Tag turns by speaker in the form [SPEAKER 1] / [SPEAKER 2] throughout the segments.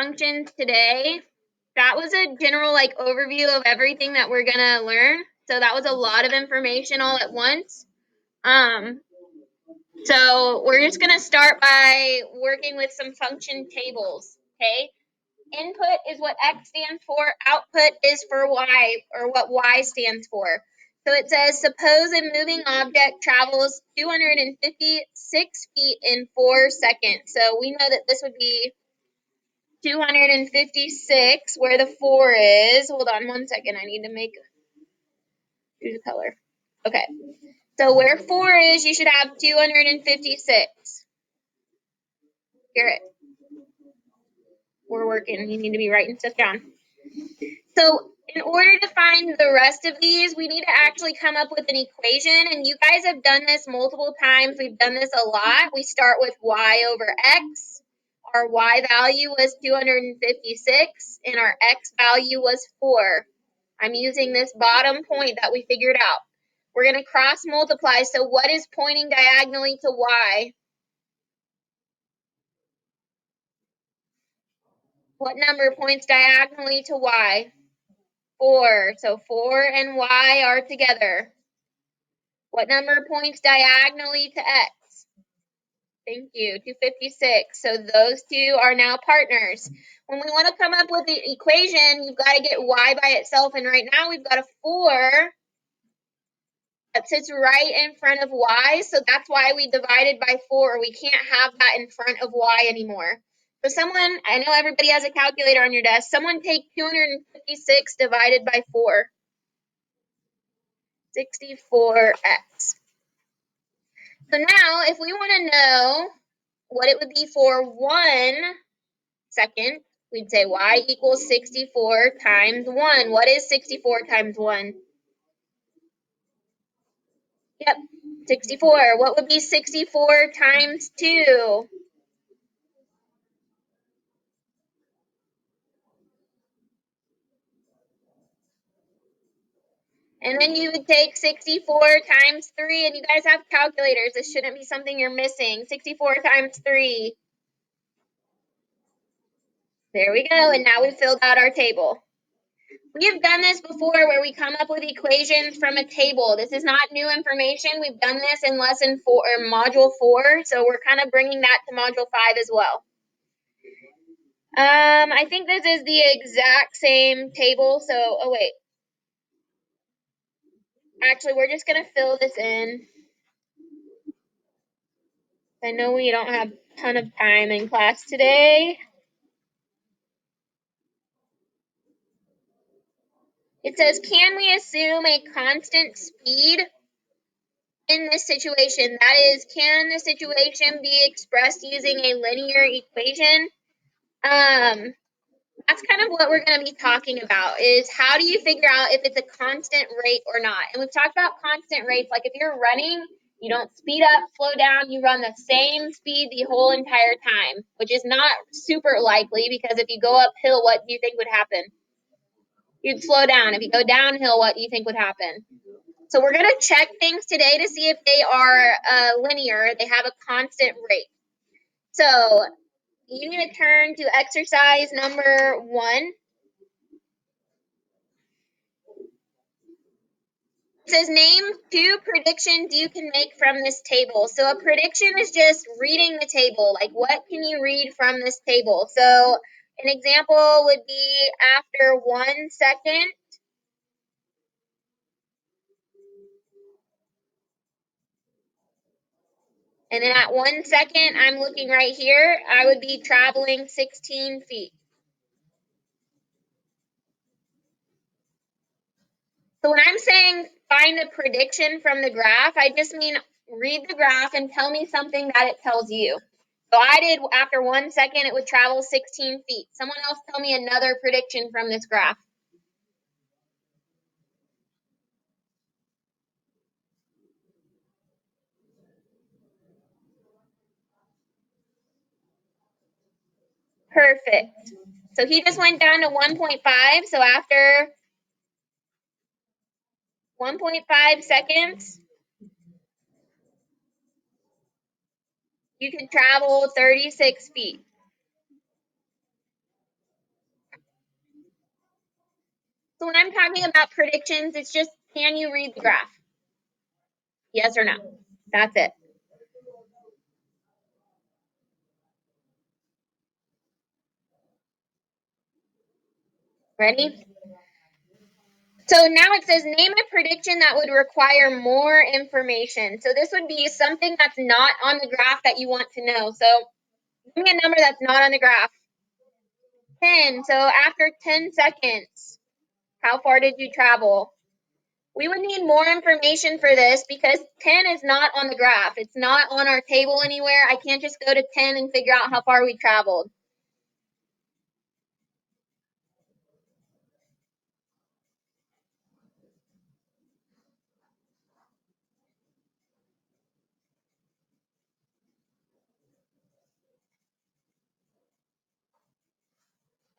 [SPEAKER 1] functions today. That was a general overview of everything that we're gonna learn. So that was a lot of information all at once. So we're just gonna start by working with some function tables, okay? Input is what X stands for, output is for Y, or what Y stands for. So it says, suppose a moving object travels 256 feet in 4 seconds. So we know that this would be 256, where the 4 is. Hold on 1 second, I need to do the color. Okay, so where 4 is, you should have 256. Garrett, we're working, you need to be writing stuff down. So in order to find the rest of these, we need to actually come up with an equation, and you guys have done this multiple times. We've done this a lot. We start with y over x. Our y value was 256, and our x value was 4. I'm using this bottom point that we figured out. We're going to cross multiply, so what is pointing diagonally to y? What number points diagonally to y? 4. So 4 and y are together. What number points diagonally to x? Thank you, 256. So those two are now partners. When we want to come up with the equation, you've got to get y by itself. And right now we've got a 4 that sits right in front of y. So that's why we divided by 4. We can't have that in front of y anymore. So someone, I know everybody has a calculator on your desk. Someone take 256 divided by 4. 64x. So now, if we want to know what it would be for 1 second, we'd say y equals 64 times 1. What is 64 times 1? Yep, 64. What would be 64 times 2? And then you would take 64 times 3, and you guys have calculators. This shouldn't be something you're missing. 64 times 3. There we go, and now we've filled out our table. We have done this before where we come up with equations from a table. This is not new information. We've done this in lesson 4 or module 4, so we're kind of bringing that to module 5 as well. I think this is the exact same table, so, oh wait. Actually, we're just going to fill this in. I know we don't have a ton of time in class today. It says, can we assume a constant speed in this situation? That is, can the situation be expressed using a linear equation? That's kind of what we're going to be talking about, is how do you figure out if it's a constant rate or not? And we've talked about constant rates, like if you're running, you don't speed up, slow down, you run the same speed the whole entire time, which is not super likely, because if you go uphill, what do you think would happen? You'd slow down. If you go downhill, what do you think would happen? So we're going to check things today to see if they are linear, they have a constant rate. So you need to turn to exercise number 1. It says, name 2 predictions you can make from this table. So a prediction is just reading the table. Like, what can you read from this table? So an example would be after 1 second, and then at 1 second, I'm looking right here, I would be traveling 16 feet. So when I'm saying find a prediction from the graph, I just mean read the graph and tell me something that it tells you. So I did, after 1 second, it would travel 16 feet. Someone else tell me another prediction from this graph. Perfect. So he just went down to 1.5. So after 1.5 seconds, you can travel 36 feet. So when I'm talking about predictions, it's just, can you read the graph? Yes or no? That's it. Ready? So now it says name a prediction that would require more information. So this would be something that's not on the graph that you want to know. So give me a number that's not on the graph. 10. So after 10 seconds, how far did you travel? We would need more information for this because 10 is not on the graph. It's not on our table anywhere. I can't just go to 10 and figure out how far we traveled.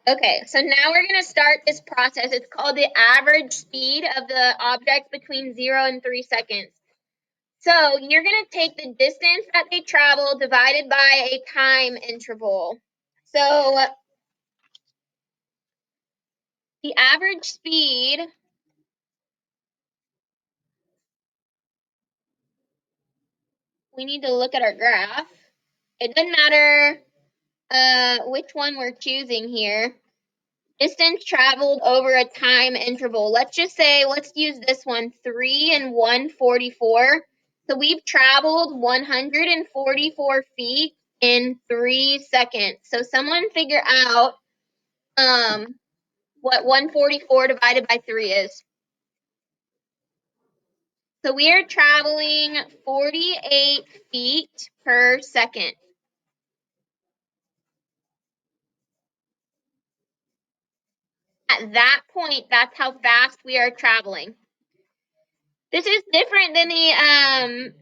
[SPEAKER 1] Okay, so now we're going to start this process. It's called the average speed of the object between 0 and 3 seconds. So you're going to take the distance that they travel divided by a time interval. So the average speed we need to look at our graph. It doesn't matter which one we're choosing here. Distance traveled over a time interval. Let's just say, let's use this one, 3 and 144. So we've traveled 144 feet in 3 seconds. So someone figure out what 144 divided by 3 is. So we are traveling 48 feet per second. At that point, that's how fast we are traveling. This is different than the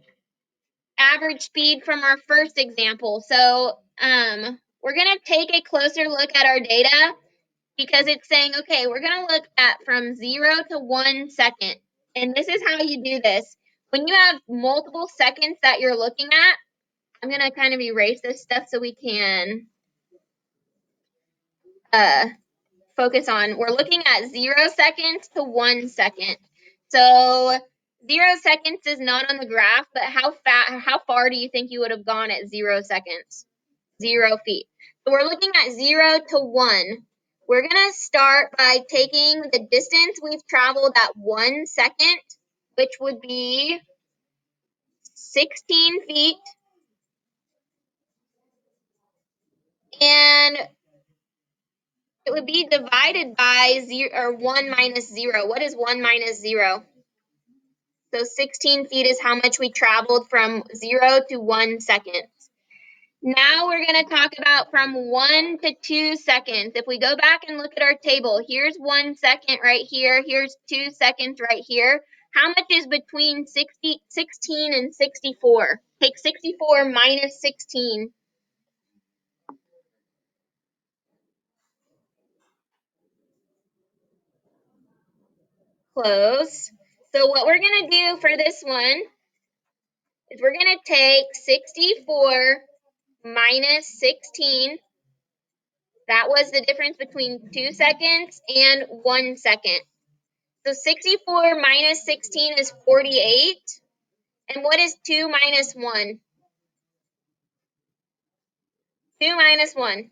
[SPEAKER 1] average speed from our first example. So we're going to take a closer look at our data because it's saying, okay, we're going to look at from 0 to 1 second. And this is how you do this. When you have multiple seconds that you're looking at, I'm going to kind of erase this stuff so we can focus on, we're looking at 0 seconds to 1 second. So 0 seconds is not on the graph, but how far do you think you would have gone at 0 seconds? 0 feet. So we're looking at 0 to 1. We're going to start by taking the distance we've traveled at 1 second, which would be 16 feet. And it would be divided by 0, or 1 minus 0. What is 1 minus 0? So 16 feet is how much we traveled from 0 to 1 second. Now we're going to talk about from 1 to 2 seconds. If we go back and look at our table, here's 1 second right here. Here's 2 seconds right here. How much is between 16 and 64? Take 64 minus 16. Close. So what we're going to do for this one is we're going to take 64 minus 16. That was the difference between 2 seconds and 1 second. So 64 minus 16 is 48. And what is 2 minus 1? 2 minus 1.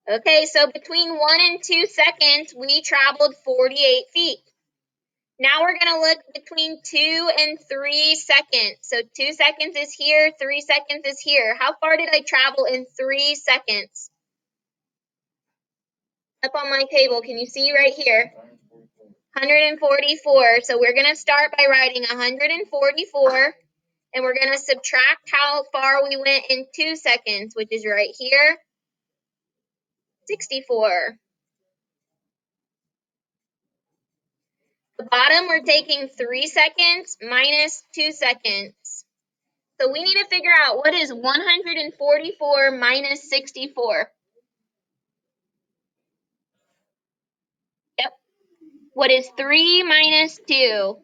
[SPEAKER 1] Okay, so between 1 and 2 seconds, we traveled 48 feet. Now we're going to look between 2 and 3 seconds. So 2 seconds is here, 3 seconds is here. How far did I travel in 3 seconds? Up on my table, can you see right here? 144. So we're going to start by writing 144. And we're going to subtract how far we went in 2 seconds, which is right here, 64. The bottom, we're taking 3 seconds minus 2 seconds. So we need to figure out what is 144 minus 64. Yep. What is 3 minus 2?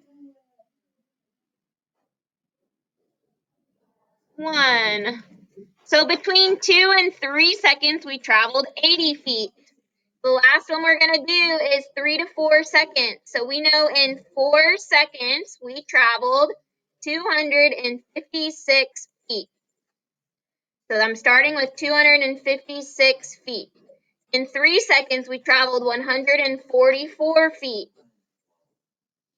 [SPEAKER 1] 1. So between 2 and 3 seconds, we traveled 80 feet. The last one we're going to do is 3 to 4 seconds. So we know in 4 seconds, we traveled 256 feet. So I'm starting with 256 feet. In 3 seconds, we traveled 144 feet.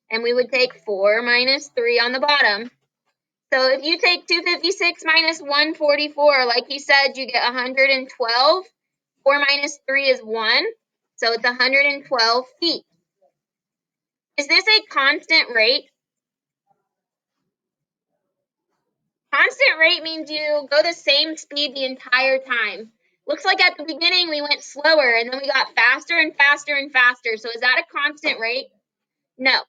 [SPEAKER 1] And we would take 4 minus 3 on the bottom. So if you take 256 minus 144, like he said, you get 112. 4 minus 3 is 1. So it's 112 feet. Is this a constant rate? Constant rate means you go the same speed the entire time. Looks like at the beginning we went slower and then we got faster and faster and faster. So is that a constant rate? No.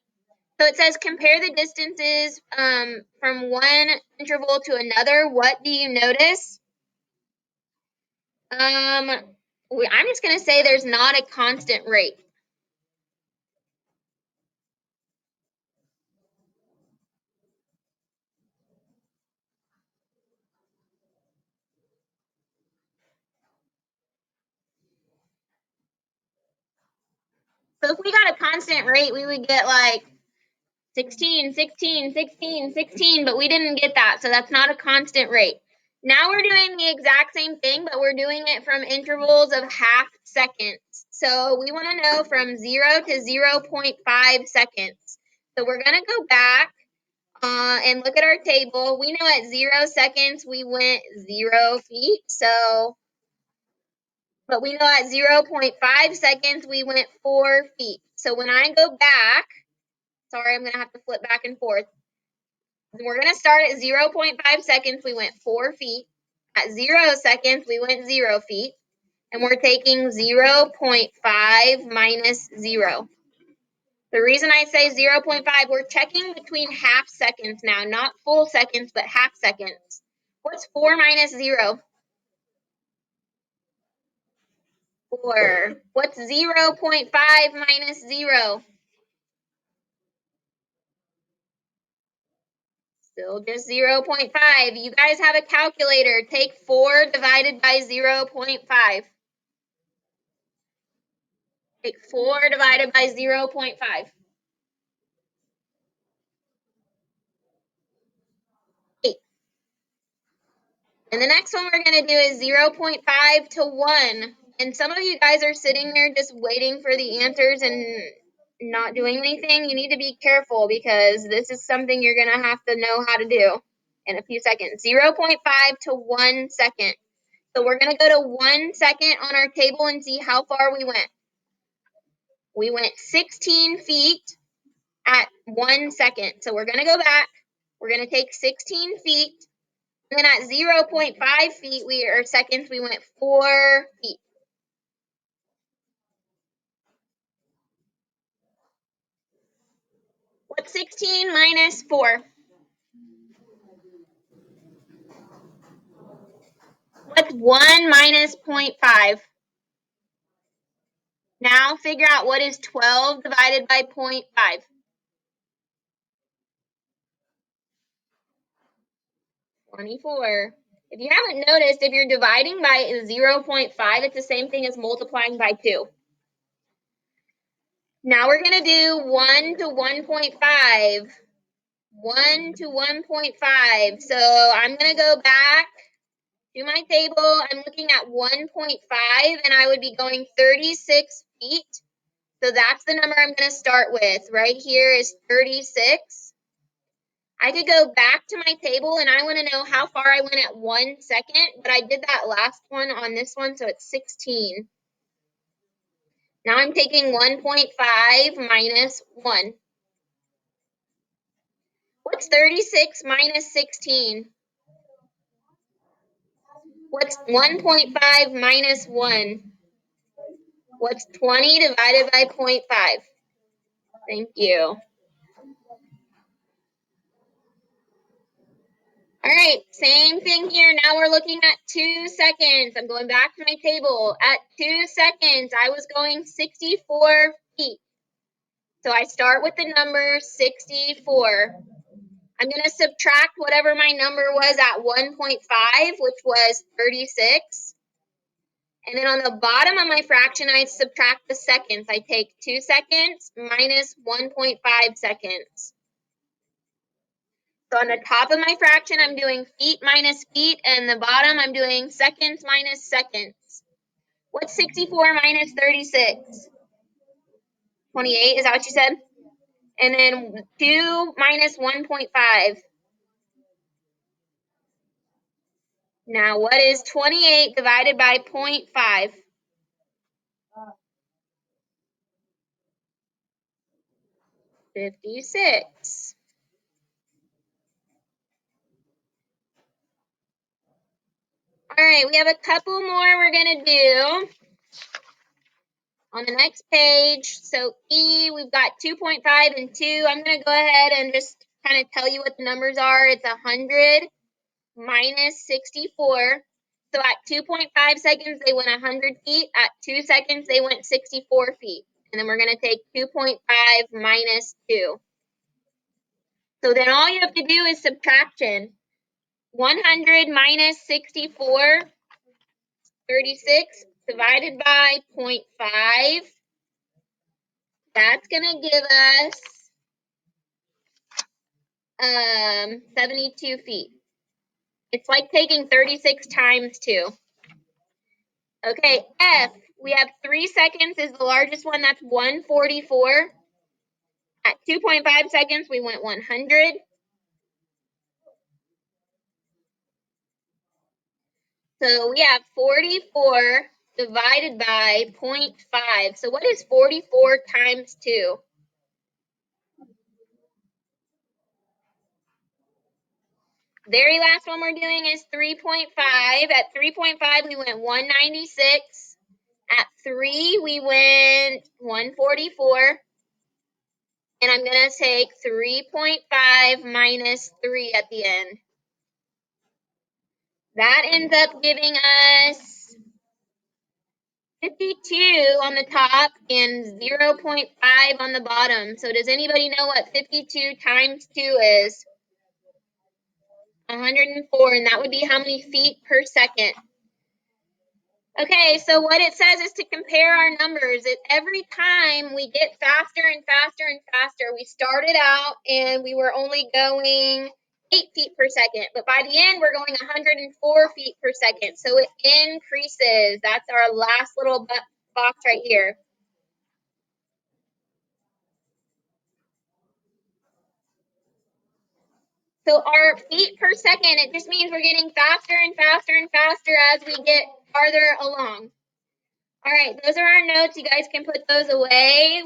[SPEAKER 1] So it says compare the distances from one interval to another. What do you notice? I'm just going to say there's not a constant rate. So if we got a constant rate, we would get like 16, 16, 16, 16, but we didn't get that, so that's not a constant rate. Now we're doing the exact same thing, but we're doing it from intervals of half seconds. So we want to know from 0 to 0.5 seconds. So we're going to go back and look at our table. We know at 0 seconds we went 0 feet, but we know at 0.5 seconds we went 4 feet. So when I go back, sorry, I'm going to have to flip back and forth. We're going to start at 0.5 seconds, we went 4 feet. At 0 seconds, we went 0 feet. And we're taking 0.5 minus 0. The reason I say 0.5, we're checking between half seconds now, not full seconds, but half seconds. What's 4 minus 0? 4. What's 0.5 minus 0? Still just 0.5. You guys have a calculator. Take 4 divided by 0.5. Take 4 divided by 0.5. And the next one we're going to do is 0.5 to 1. And some of you guys are sitting there just waiting for the answers and not doing anything. You need to be careful because this is something you're going to have to know how to do in a few seconds. 0.5 to 1 second. So we're going to go to 1 second on our table and see how far we went. We went 16 feet at 1 second. So we're going to go back. We're going to take 16 feet. And then at 0.5 feet, seconds, we went 4 feet. What's 16 minus 4? What's 1 minus 0.5? Now figure out what is 12 divided by 0.5. 24. If you haven't noticed, if you're dividing by 0.5, it's the same thing as multiplying by 2. Now we're going to do 1 to 1.5. 1 to 1.5. So I'm going to go back to my table. I'm looking at 1.5, and I would be going 36 feet. So that's the number I'm going to start with. Right here is 36. I could go back to my table, and I want to know how far I went at 1 second, but I did that last one on this one, so it's 16. Now I'm taking 1.5 minus 1. What's 36 minus 16? What's 1.5 minus 1? What's 20 divided by 0.5? Thank you. All right, same thing here. Now we're looking at 2 seconds. I'm going back to my table. At 2 seconds, I was going 64 feet. So I start with the number 64. I'm going to subtract whatever my number was at 1.5, which was 36. And then on the bottom of my fraction, I subtract the seconds. I take 2 seconds minus 1.5 seconds. So on the top of my fraction, I'm doing feet minus feet, and the bottom, I'm doing seconds minus seconds. What's 64 minus 36? 28, is that what you said? And then 2 minus 1.5. Now, what is 28 divided by 0.5? 56. All right, we have a couple more we're going to do on the next page. So E, we've got 2.5 and 2. I'm going to go ahead and just kind of tell you what the numbers are. It's 100 minus 64. So at 2.5 seconds, they went 100 feet. At 2 seconds, they went 64 feet. And then we're going to take 2.5 minus 2. So then all you have to do is subtraction. 100 minus 64, 36, divided by 0.5. That's going to give us 72 feet. It's like taking 36 times 2. Okay, F, we have 3 seconds is the largest one. That's 144. At 2.5 seconds, we went 100. So we have 44 divided by 0.5. So what is 44 times 2? Very last one we're doing is 3.5. At 3.5, we went 196. At 3, we went 144. And I'm going to take 3.5 minus 3 at the end. That ends up giving us 52 on the top and 0.5 on the bottom. So does anybody know what 52 times 2 is? 104, and that would be how many feet per second? Okay, so what it says is to compare our numbers. Every time we get faster and faster and faster. We started out and we were only going 8 feet per second, but by the end we're going 104 feet per second. So it increases. That's our last little box right here. So our feet per second, it just means we're getting faster and faster and faster as we get farther along. All right, those are our notes. You guys can put those away.